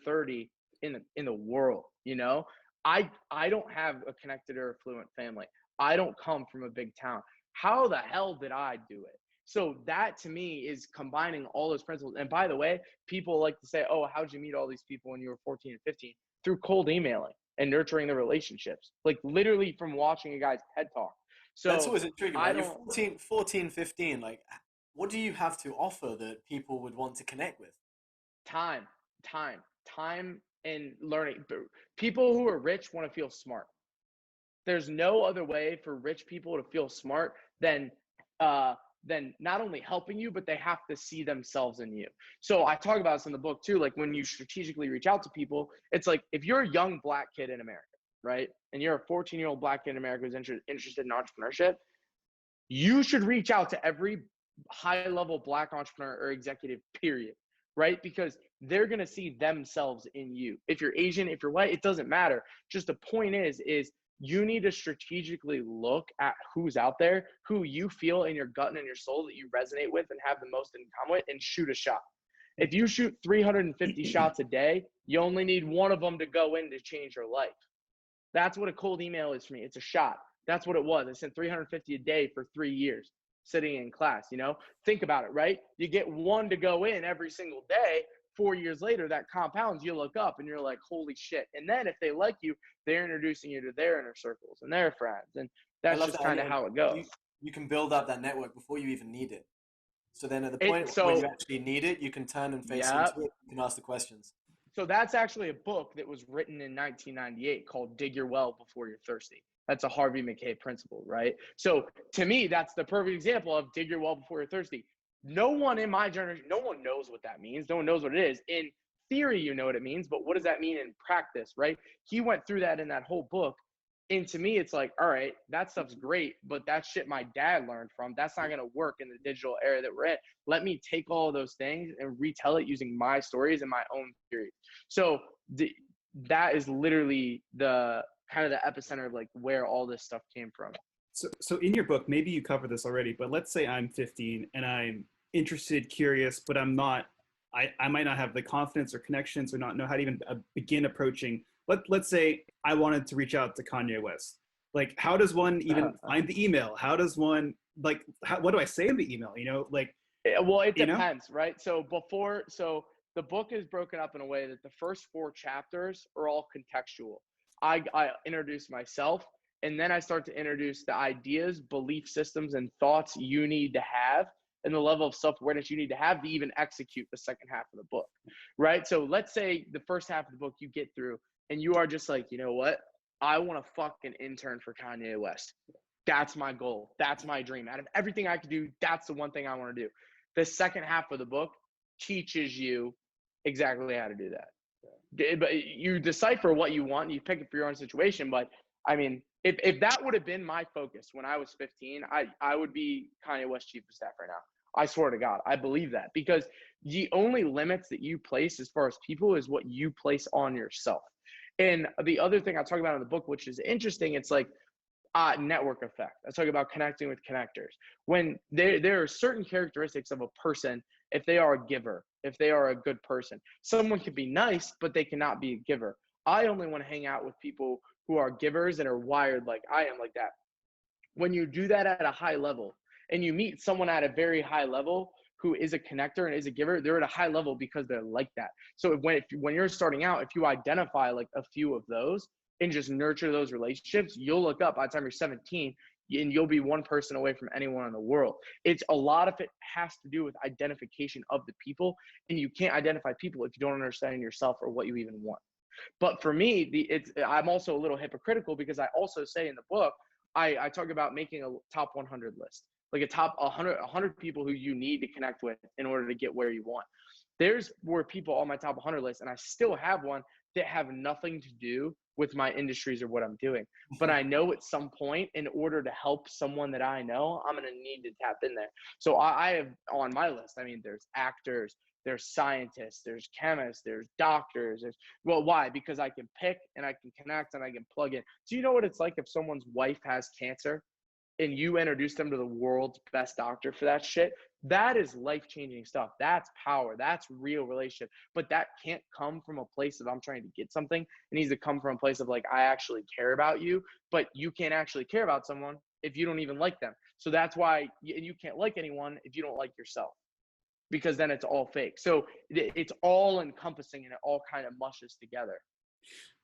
Speaker 4: 30 in the world. You know, I don't have a connected or affluent family. I don't come from a big town. How the hell did I do it? So that to me is combining all those principles. And by the way, people like to say, oh, how'd you meet all these people when you were 14 and 15? Through cold emailing and nurturing the relationships, like literally from watching a guy's TED Talk. So
Speaker 3: that's always intriguing.
Speaker 4: I
Speaker 3: You're
Speaker 4: don't
Speaker 3: 14, 15. Like, what do you have to offer that people would want to connect with?
Speaker 4: time and learning. People who are rich want to feel smart. There's no other way for rich people to feel smart than not only helping you, but they have to see themselves in you. So I talk about this in the book too. Like when you strategically reach out to people, it's like if you're a young Black kid in America, right? And you're a 14-year-old Black kid in America who's interested in entrepreneurship, you should reach out to every high-level Black entrepreneur or executive, period, right? Because they're going to see themselves in you. If you're Asian, if you're white, it doesn't matter. Just the point is you need to strategically look at who's out there, who you feel in your gut and in your soul that you resonate with and have the most in common with, and shoot a shot. If you shoot 350 shots a day, you only need one of them to go in to change your life. That's what a cold email is for me. It's a shot. That's what it was. I sent 350 a day for 3 years sitting in class. You know, think about it, right? You get one to go in every single day. 4 years later, that compounds. You look up and you're like, holy shit. And then if they like you, they're introducing you to their inner circles and their friends. And that's just kind of how it goes.
Speaker 3: You can build up that network before you even need it. So then at the point where you actually need it, you can turn and face into it. You can ask the questions.
Speaker 4: So that's actually a book that was written in 1998 called Dig Your Well Before You're Thirsty. That's a Harvey Mackay principle, right? So to me, that's the perfect example of dig your well before you're thirsty. No one in my generation, no one knows what that means. No one knows what it is. In theory, you know what it means, but what does that mean in practice, right? He went through that in that whole book. And to me, it's like, all right, that stuff's great, but that shit my dad learned from, that's not going to work in the digital era that we're in. Let me take all of those things and retell it using my stories and my own theory. So that is literally the kind of the epicenter of like where all this stuff came from.
Speaker 5: So in your book, maybe you covered this already, but let's say I'm 15 and I'm interested, curious, but I'm not, I might not have the confidence or connections or not know how to even begin approaching. Let's say I wanted to reach out to Kanye West. Like, how does one even find the email? How does one, like, what do I say in the email? You know, like.
Speaker 4: Well, it depends, right? So the book is broken up in a way that the first 4 chapters are all contextual. I introduce myself, and then I start to introduce the ideas, belief systems, and thoughts you need to have, and the level of self-awareness you need to have to even execute the second half of the book, right? So let's say the first half of the book you get through, and you are just like, you know what? I want to fucking intern for Kanye West. That's my goal. That's my dream. Out of everything I could do, that's the one thing I want to do. The second half of the book teaches you exactly how to do that. But you decipher what you want and you pick it for your own situation. But I mean, if that would have been my focus when I was 15, I would be Kanye West chief of staff right now. I swear to God, I believe that, because the only limits that you place as far as people is what you place on yourself. And the other thing I talk about in the book, which is interesting, it's like network effect. I talk about connecting with connectors. When there are certain characteristics of a person, if they are a giver, if they are a good person. Someone can be nice, but they cannot be a giver. I only want to hang out with people who are givers and are wired like I am, like that. When you do that at a high level and you meet someone at a very high level who is a connector and is a giver, they're at a high level because they're like that. So when you're starting out, if you identify like a few of those and just nurture those relationships, you'll look up by the time you're 17, and you'll be one person away from anyone in the world. It's a lot of it has to do with identification of the people, and you can't identify people if you don't understand yourself or what you even want. But for me, I'm also a little hypocritical because I also say in the book, I talk about making a top 100 list, like a top 100 people who you need to connect with in order to get where you want. Were people on my top 100 list, and I still have one that have nothing to do with my industries or what I'm doing. But I know at some point, in order to help someone that I know, I'm going to need to tap in there. So I have on my list, I mean, there's actors, there's scientists, there's chemists, there's doctors. Well, why? Because I can pick and I can connect and I can plug in. Do you know what it's like if someone's wife has cancer and you introduce them to the world's best doctor for that shit? That is life-changing stuff. That's power. That's real relationship. But that can't come from a place of I'm trying to get something. It needs to come from a place of like, I actually care about you, but you can't actually care about someone if you don't even like them. So that's why you can't like anyone if you don't like yourself, because then it's all fake. So it's all encompassing and it all kind of mushes together.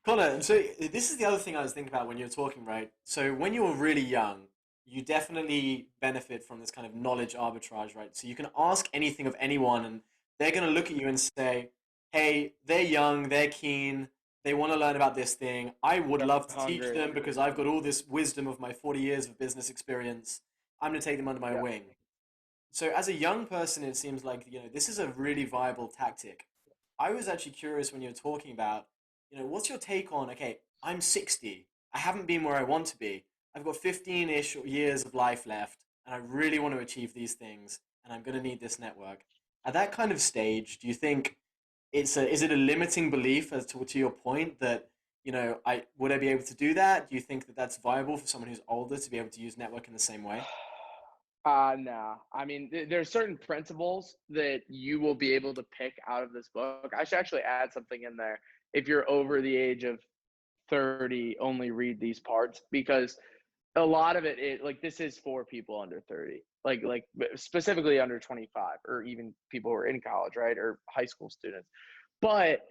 Speaker 3: Connor, and so this is the other thing I was thinking about when you were talking, right? So when you were really young, you definitely benefit from this kind of knowledge arbitrage, right? So you can ask anything of anyone, and they're going to look at you and say, hey, they're young, they're keen, they want to learn about this thing. I would love to teach them because I've got all this wisdom of my 40 years of business experience. I'm going to take them under my wing. So as a young person, it seems like, this is a really viable tactic. I was actually curious when you were talking about, what's your take on, okay, I'm 60. I haven't been where I want to be. I've got 15-ish years of life left, and I really want to achieve these things, and I'm going to need this network. At that kind of stage, do you think is it a limiting belief as to your point that, would I be able to do that? Do you think that that's viable for someone who's older to be able to use network in the same way?
Speaker 4: No. I mean, there's certain principles that you will be able to pick out of this book. I should actually add something in there. If you're over the age of 30, only read these parts, because a lot of it like this is for people under 30, like specifically under 25, or even people who are in college, right, or high school students. But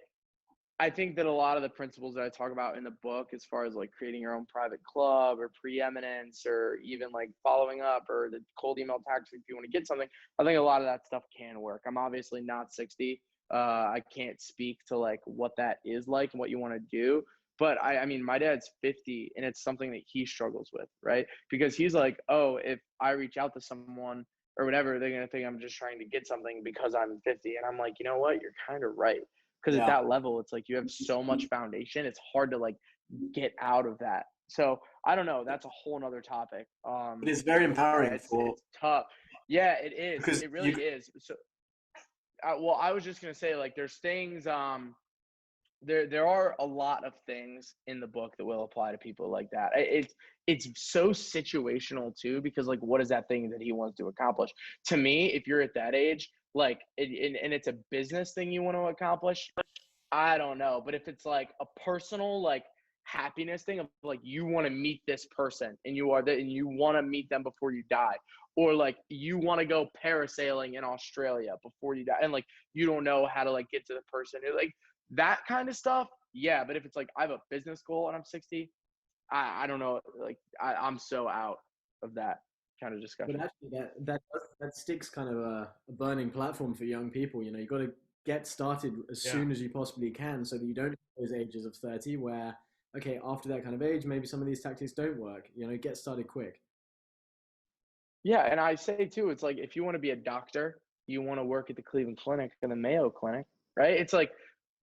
Speaker 4: I think that a lot of the principles that I talk about in the book, as far as like creating your own private club or preeminence, or even like following up, or the cold email tactics if you want to get something, I think a lot of that stuff can work. I'm obviously not 60. I can't speak to like what that is like and what you want to do. But I mean, my dad's 50 and it's something that he struggles with, right? Because he's like, oh, if I reach out to someone or whatever, they're going to think I'm just trying to get something because I'm 50. And I'm like, you know what? You're kind of right. Because at that level, it's like you have so much foundation. It's hard to like get out of that. So I don't know. That's a whole nother topic.
Speaker 3: But it's very empowering.
Speaker 4: It's tough. Yeah, it is.
Speaker 3: Because
Speaker 4: it really is. So, well, I was just gonna say, like, there's things. There are a lot of things in the book that will apply to people like that. It's so situational too, because like, what is that thing that he wants to accomplish? To me, if you're at that age, like, and it's a business thing you want to accomplish, I don't know. But if it's like a personal, like, happiness thing of like, you want to meet this person and and you want to meet them before you die, or like you want to go parasailing in Australia before you die, and like you don't know how to like get to the person, like that kind of stuff. Yeah. But if it's like I have a business goal and I'm 60, I don't know. Like I'm so out of that kind of discussion.
Speaker 2: But actually, that sticks kind of a burning platform for young people. You got to get started as soon as you possibly can, so that you don't hit those ages of 30 where, okay, after that kind of age, maybe some of these tactics don't work. Get started quick.
Speaker 4: Yeah, and I say too, it's like if you want to be a doctor, you want to work at the Cleveland Clinic and the Mayo Clinic, right? It's like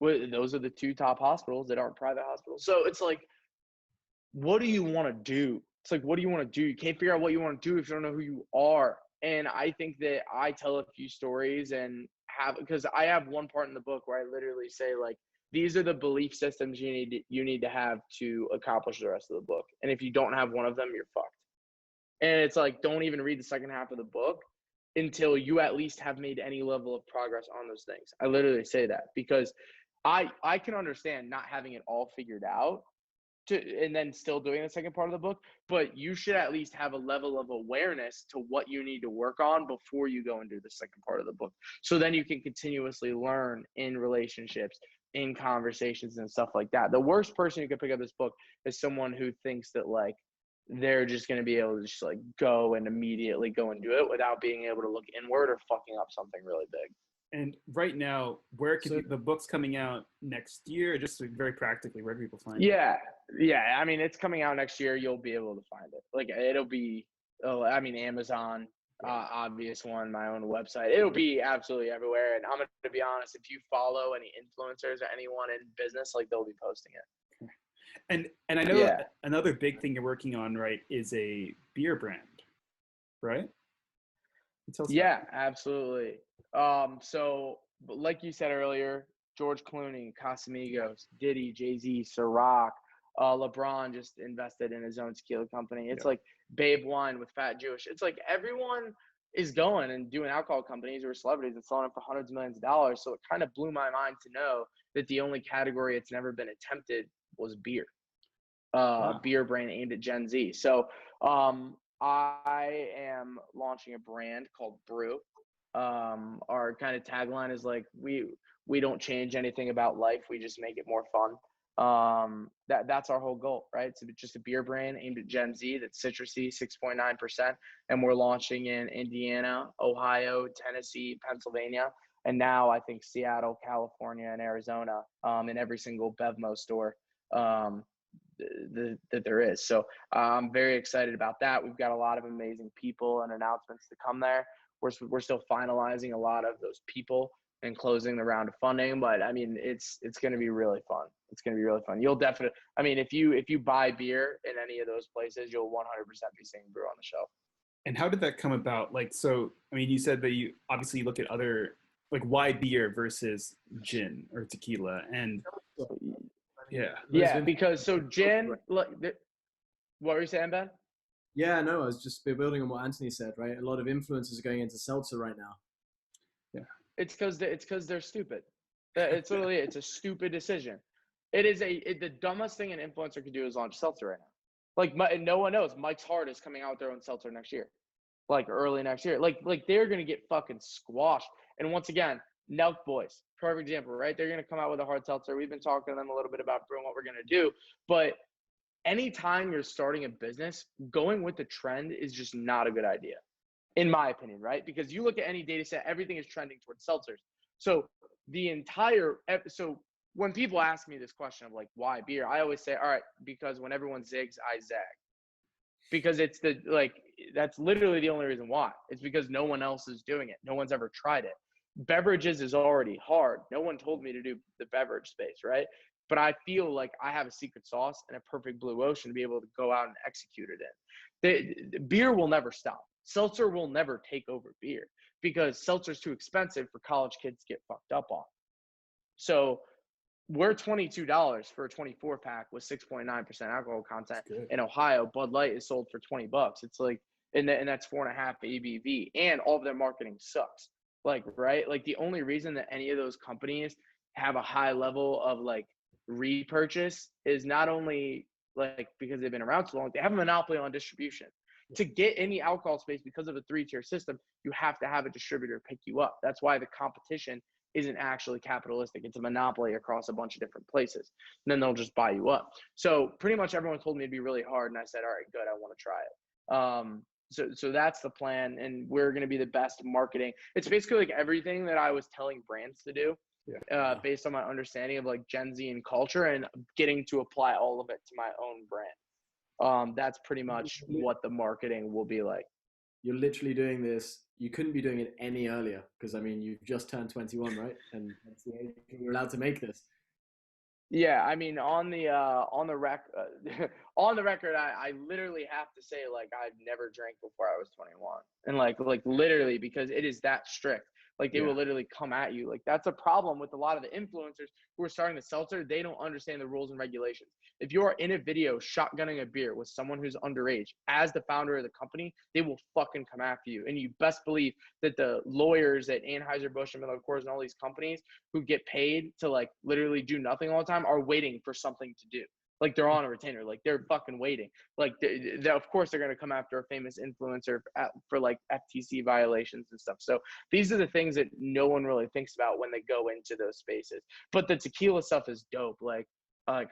Speaker 4: those are the two top hospitals that aren't private hospitals. So it's like, what do you want to do? It's like, what do you want to do? You can't figure out what you want to do if you don't know who you are. And I think that I tell a few stories and because I have one part in the book where I literally say, like, these are the belief systems you need to have to accomplish the rest of the book. And if you don't have one of them, you're fucked. And it's like, don't even read the second half of the book until you at least have made any level of progress on those things. I literally say that because I can understand not having it all figured out and then still doing the second part of the book, but you should at least have a level of awareness to what you need to work on before you go and do the second part of the book. So then you can continuously learn in relationships, in conversations and stuff like that. The worst person who could pick up this book is someone who thinks that, like, they're just going to be able to just like go and immediately go and do it without being able to look inward or fucking up something really big.
Speaker 5: And right now, where could
Speaker 2: So-
Speaker 5: the book's coming out next year? Just very practically, where do people find it?
Speaker 4: Yeah. I mean, it's coming out next year. You'll be able to find it. Like it'll be, Amazon, obvious one, my own website. It'll be absolutely everywhere. And I'm going to be honest, if you follow any influencers or anyone in business, like they'll be posting it.
Speaker 5: And I know
Speaker 4: Yeah.
Speaker 5: another big thing you're working on, right, is a beer brand, right? Tell us about
Speaker 4: Yeah, absolutely. So like you said earlier, George Clooney, Casamigos, Diddy, Jay-Z, Ciroc, LeBron just invested in his own tequila company. It's like Babe Wine with Fat Jewish. It's like everyone is going and doing alcohol companies or celebrities and selling them for hundreds of millions of dollars. So it kind of blew my mind to know that the only category it's never been attempted was beer.
Speaker 5: Wow.
Speaker 4: Beer brand aimed at Gen Z. So I am launching a brand called Brew. Our kind of tagline is like we don't change anything about life, we just make it more fun. That's our whole goal, right? It's just a beer brand aimed at Gen Z that's citrusy, 6.9%, and we're launching in Indiana, Ohio, Tennessee, Pennsylvania, and now I think Seattle, California, and Arizona, in every single BevMo store that there is. So I'm very excited about that. We've got a lot of amazing people and announcements to come there. We're still finalizing a lot of those people and closing the round of funding, but I mean, it's going to be really fun. It's going to be really fun. You'll definitely, I mean, if you buy beer in any of those places, you'll 100% be seeing Brew on the shelf.
Speaker 5: And how did that come about? Like, so, I mean, you said that you obviously look at other, like, why beer versus gin or tequila? And
Speaker 4: yeah, because so gin, look, what were you saying, Ben?
Speaker 2: Yeah, no, I was just building on what Anthony said, right? A lot of influencers are going into seltzer right now.
Speaker 5: Yeah.
Speaker 4: It's because they're stupid. It's literally, it's a stupid decision. It is the dumbest thing an influencer could do is launch seltzer right now. Like, no one knows Mike's Hard is coming out with their own seltzer next year, like early next year. Like they're gonna get fucking squashed. And once again, Nelk Boys, perfect example, right? They're gonna come out with a hard seltzer. We've been talking to them a little bit about brewing what we're gonna do, but anytime you're starting a business, going with the trend is just not a good idea, in my opinion, right? Because you look at any data set, everything is trending towards seltzers. So so when people ask me this question of like, why beer? I always say, all right, because when everyone zigs, I zag. Because it's that's literally the only reason why. It's because no one else is doing it. No one's ever tried it. Beverages is already hard. No one told me to do the beverage space, right? But I feel like I have a secret sauce and a perfect blue ocean to be able to go out and execute it in. The beer will never stop. Seltzer will never take over beer because seltzer's too expensive for college kids to get fucked up on. So we're $22 for a 24 pack with 6.9% alcohol content in Ohio. Bud Light is sold for $20. It's like, and that's 4.5 ABV, and all of their marketing sucks. Like, right? Like the only reason that any of those companies have a high level of like repurchase is not only like because they've been around so long, they have a monopoly on distribution. To get in the alcohol space because of a 3-tier system, you have to have a distributor pick you up. That's why the competition isn't actually capitalistic. It's a monopoly across a bunch of different places. And then they'll just buy you up. So pretty much everyone told me it'd be really hard. And I said, all right, good. I want to try it. So that's the plan. And we're going to be the best marketing. It's basically like everything that I was telling brands to do, based on my understanding of like Gen Z and culture and getting to apply all of it to my own brand. That's pretty much what the marketing will be like.
Speaker 2: You're literally doing this. You couldn't be doing it any earlier because, I mean, you've just turned 21, right? And that's the age you're allowed to make this.
Speaker 4: Yeah, I mean, on the on the record, I literally have to say like I've never drank before I was 21, and like literally because it is that strict. Like they will literally come at you. Like that's a problem with a lot of the influencers who are starting the seltzer. They don't understand the rules and regulations. If you are in a video shotgunning a beer with someone who's underage, as the founder of the company, they will fucking come after you. And you best believe that the lawyers at Anheuser-Busch and Miller Coors and all these companies who get paid to like literally do nothing all the time are waiting for something to do. Like they're on a retainer, like they're fucking waiting. Like of course they're gonna come after a famous influencer for like FTC violations and stuff. So these are the things that no one really thinks about when they go into those spaces. But the tequila stuff is dope. Like like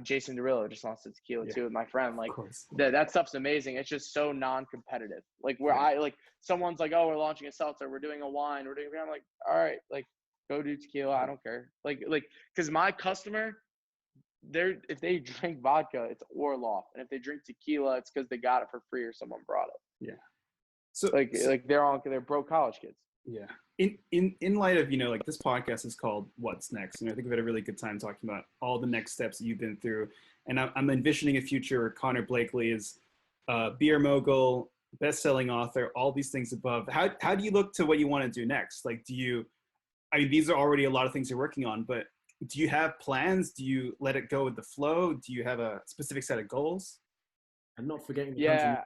Speaker 4: Jason Derulo just launched a tequila too with my friend. Like
Speaker 5: Of course.
Speaker 4: that stuff's amazing. It's just so non-competitive. Like where I like someone's like, oh, we're launching a seltzer, we're doing a wine, we're doing. I'm like, all right, like go do tequila. I don't care. Like because my customer, if they drink vodka, it's Orloff, and if they drink tequila, it's because they got it for free or someone brought it.
Speaker 5: Yeah. So
Speaker 4: they're broke college kids.
Speaker 5: Yeah. In light of, like this podcast is called What's Next. And I think we've had a really good time talking about all the next steps that you've been through. And I'm envisioning a future where Connor Blakley is beer mogul, best-selling author, all these things above. How do you look to what you want to do next? Like, these are already a lot of things you're working on, but do you have plans? Do you let it go with the flow? Do you have a specific set of goals?
Speaker 2: And not forgetting the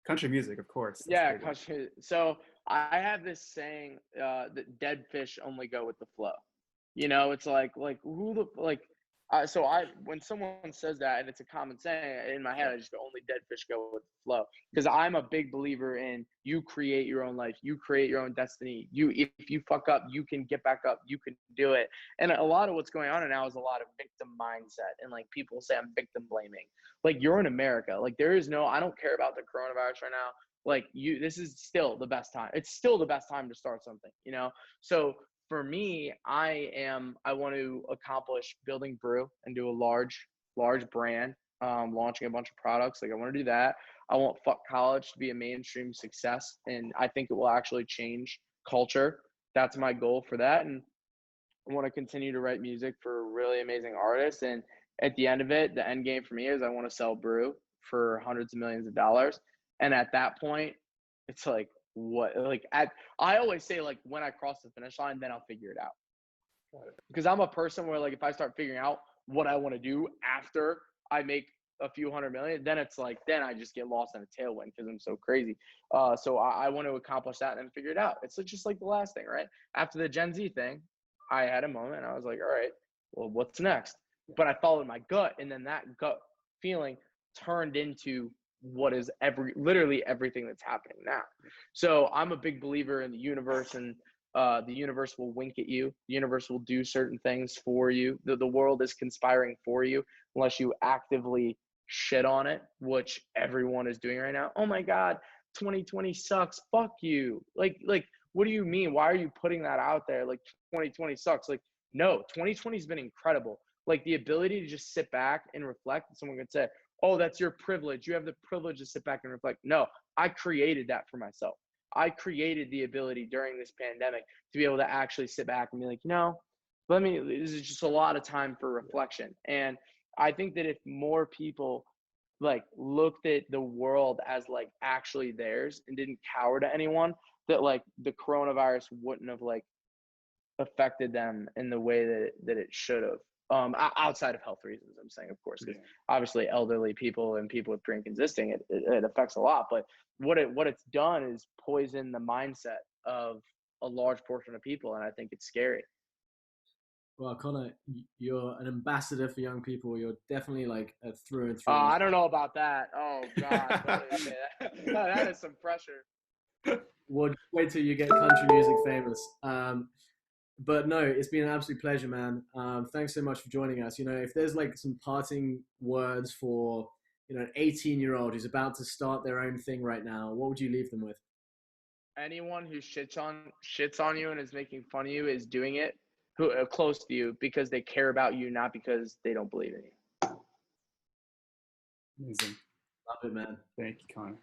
Speaker 5: country music, of course.
Speaker 4: That's country. So I have this saying that dead fish only go with the flow. It's like when someone says that, and it's a common saying in my head, I just go, only dead fish go with the flow. Because I'm a big believer in you create your own life, you create your own destiny. If you fuck up, you can get back up, you can do it. And a lot of what's going on now is a lot of victim mindset, and like people say I'm victim blaming. Like you're in America, like I don't care about the coronavirus right now. Like this is still the best time. It's still the best time to start something, So for me, I want to accomplish building Brew and do a large brand, launching a bunch of products. Like I want to do that. I want Fuck College to be a mainstream success, and I think it will actually change culture. That's my goal for that. And I want to continue to write music for really amazing artists. And at the end of it, the end game for me is I want to sell Brew for hundreds of millions of dollars. And at that point, it's like, I always say, like, when I cross the finish line, then I'll figure it out. Because I'm a person where, like, if I start figuring out what I want to do after I make a few $100 million, then it's like, then I just get lost in a tailwind because I'm so crazy. So I want to accomplish that and then figure it out. It's just like the last thing, right? After the Gen Z thing, I had a moment and I was like, all right, well, what's next? But I followed my gut, and then that gut feeling turned into what is literally everything that's happening now. So I'm a big believer in the universe, and the universe will wink at you. The universe will do certain things for you. The world is conspiring for you unless you actively shit on it, which everyone is doing right now. Oh my God, 2020 sucks. Fuck you. Like, what do you mean? Why are you putting that out there? Like 2020 sucks. Like, no, 2020 has been incredible. Like the ability to just sit back and reflect. Someone could say, oh, that's your privilege. You have the privilege to sit back and reflect. No, I created that for myself. I created the ability during this pandemic to be able to actually sit back and be like, this is just a lot of time for reflection. And I think that if more people like looked at the world as like actually theirs and didn't cower to anyone, that like the coronavirus wouldn't have like affected them in the way that it should have. Outside of health reasons, I'm saying, of course, because obviously elderly people and people with drink resisting, it affects a lot. But what it's done is poison the mindset of a large portion of people, and I think it's scary.
Speaker 2: Well, Connor, you're an ambassador for young people. You're definitely like a through and through.
Speaker 4: I don't know about that. Oh God, don't even say that. That is some pressure.
Speaker 2: Well, just wait till you get country music famous. But no, it's been an absolute pleasure, man. Thanks so much for joining us. If there's like some parting words for, an 18-year-old who's about to start their own thing right now, what would you leave them with?
Speaker 4: Anyone who shits on you and is making fun of you is doing it who are close to you because they care about you, not because they don't believe in you.
Speaker 5: Amazing.
Speaker 2: Love it, man.
Speaker 5: Thank you, Connor.